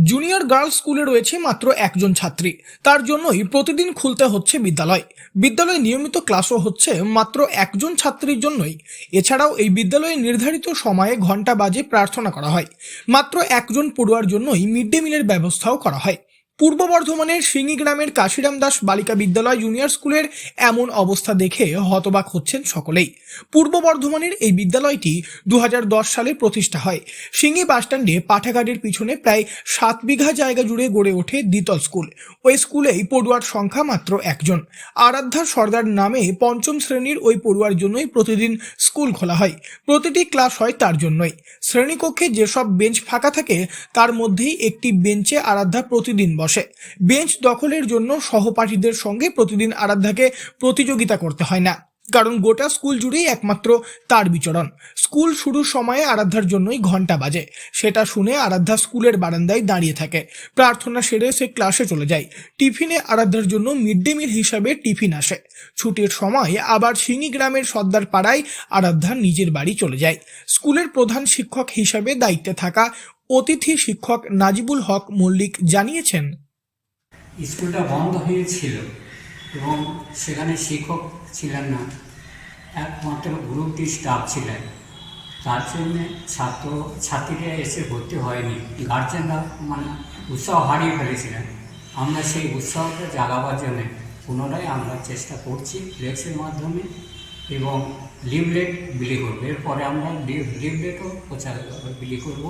Junior girls স্কুলে রয়েছে মাত্র একজন ছাত্রী। তার জন্যই প্রতিদিন খুলতে হচ্ছে বিদ্যালয়। বিদ্যালয়ে নিয়মিত ক্লাসও হচ্ছে মাত্র একজন ছাত্রীর জন্যই। এছাড়াও এই বিদ্যালয়ে নির্ধারিত সময়ে ঘণ্টা বাজে প্রার্থনা করা হয়। মাত্র একজন পড়ুয়ার জন্যই মিড ডে মিলের ব্যবস্থাও করা হয়। পূর্ব বর্ধমানের সিঙ্গি গ্রামের কাশিরাম দাস বালিকা বিদ্যালয় জুনিয়র স্কুলের এমন অবস্থা দেখে হতবাক হচ্ছেন সকলেই। পূর্ব বর্ধমানের এই বিদ্যালয়টি 2010 সালে প্রতিষ্ঠা হয়। সিঙ্গি বাসস্ট্যান্ডে পাঠাগারের পিছনে প্রায় 7 বিঘা জায়গা জুড়ে গড়ে ওঠে দ্বিতল স্কুল। ওই স্কুলেই পড়ুয়ার সংখ্যা মাত্র একজন। আরাধ্যা সর্দার নামে 5ম শ্রেণীর ওই পড়ুয়ার জন্যই প্রতিদিন স্কুল খোলা হয়। প্রতিটি ক্লাস হয় তার জন্যই। শ্রেণীকক্ষে যেসব বেঞ্চ ফাঁকা থাকে তার মধ্যেই একটি বেঞ্চে আরাধ্যা প্রতিদিন বসে। বেঞ্চ দখলের জন্য সহপাঠীদের সঙ্গে প্রতিদিন আরাধ্যাকে প্রতিযোগিতা করতে হয় না, কারণ গোটা স্কুল জুড়েই একমাত্র তার বিচরণ। স্কুল শুরুর সময়ে আরাধ্যার জন্যই ঘন্টা বাজে। সেটা শুনে আরাধ্যা স্কুলের বারান্দায় দাঁড়িয়ে থাকে। প্রার্থনা সেরে সে ক্লাসে চলে যায়। টিফিনে আরাধ্যার জন্য মিড ডে মিল হিসাবে টিফিন আসে। ছুটির সময় আবার সিঙ্গি গ্রামের সর্দার পাড়ায় আরাধ্যা নিজের বাড়ি চলে যায়। স্কুলের প্রধান শিক্ষক হিসাবে দায়িত্বে থাকা অতিথি শিক্ষক নাজিবুল হক মল্লিক জানিয়েছেন, স্কুলটা বন্ধ হয়েছিল এবং সেখানে শিক্ষক ছিলেন না, একমাত্র গ্রুপটি স্টাফ ছিলেন। তার জন্যে ছাত্রীরা এসে ভর্তি হয়নি। গার্জেনরা উৎসাহ হারিয়ে ফেলেছিলেন। আমরা সেই উৎসাহকে জাগাবার জন্যে পুনরায় আমরা চেষ্টা করছি ফ্লেক্সের মাধ্যমে এবং লিফলেট বিলি করবো। এরপরে আমরা লিফলেটও প্রচার বিলি করব,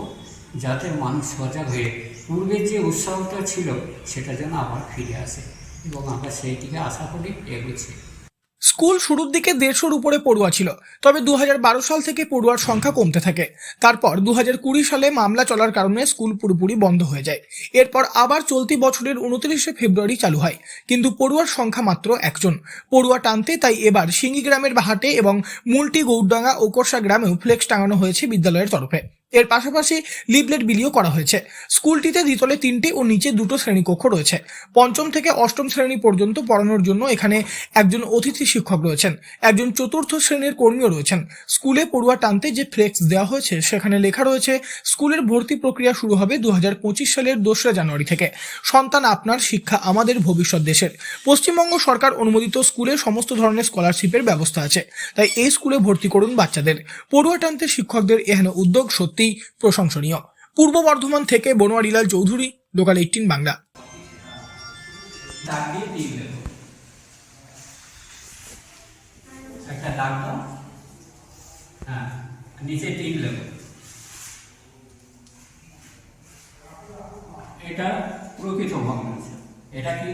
যাতে মানুষ সজাগ হয়ে পূর্বের যে উৎসাহটা ছিল সেটা যেন আবার ফিরে আসে, এবং আমরা সেই দিকে আশা করি এগোচ্ছি। স্কুল শুরুর দিকে 150-র উপরে পড়ুয়া ছিল, তবে 2012 সাল থেকে পড়ুয়ার সংখ্যা কমতে থাকে। তারপর 2020 সালে মামলা চলার কারণে স্কুল পুরোপুরি বন্ধ হয়ে যায়। এরপর আবার চলতি বছরের 29শে ফেব্রুয়ারি চালু হয়, কিন্তু পড়ুয়ার সংখ্যা মাত্র একজন। পড়ুয়া টানতে তাই এবার সিঙ্গি গ্রামের বাহাটে এবং মুলটি গৌরডাঙ্গা ও কোরসা গ্রামেও ফ্লেক্স টাঙানো হয়েছে বিদ্যালয়ের তরফে। এর পাশাপাশি লিফলেট বিলিও করা হয়েছে। স্কুলটিতে দ্বিতলে 3টে ও নিচে 2টো শ্রেণীকক্ষ রয়েছে। 5ম থেকে 8ম শ্রেণী পর্যন্ত পড়ানোর জন্য এখানে একজন অতিথি শিক্ষক রয়েছেন, একজন 4র্থ শ্রেণীর কর্মীও রয়েছেন। স্কুলে পড়ুয়া টানতে যে ফ্লেক্স দেওয়া হয়েছে সেখানে লেখা রয়েছে, স্কুলের ভর্তি প্রক্রিয়া শুরু হবে 2025 সালের 2রা জানুয়ারি থেকে। সন্তান আপনার, শিক্ষা আমাদের, ভবিষ্যৎ দেশের। পশ্চিমবঙ্গ সরকার অনুমোদিত স্কুলে সমস্ত ধরনের স্কলারশিপের ব্যবস্থা আছে, তাই এই স্কুলে ভর্তি করুন বাচ্চাদের। পড়ুয়া টানতে শিক্ষকদের এহেন উদ্যোগ সত্যিই প্রশংসনীয়। পূর্ব বর্ধমান থেকে বনোয়ারিলাল চৌধুরী, লোকাল 18 বাংলা। একটা দাগ দাও, হ্যাঁ, নিচে টিক লেবো। এটা প্রকৃত ভগ্নাংশ। এটা কি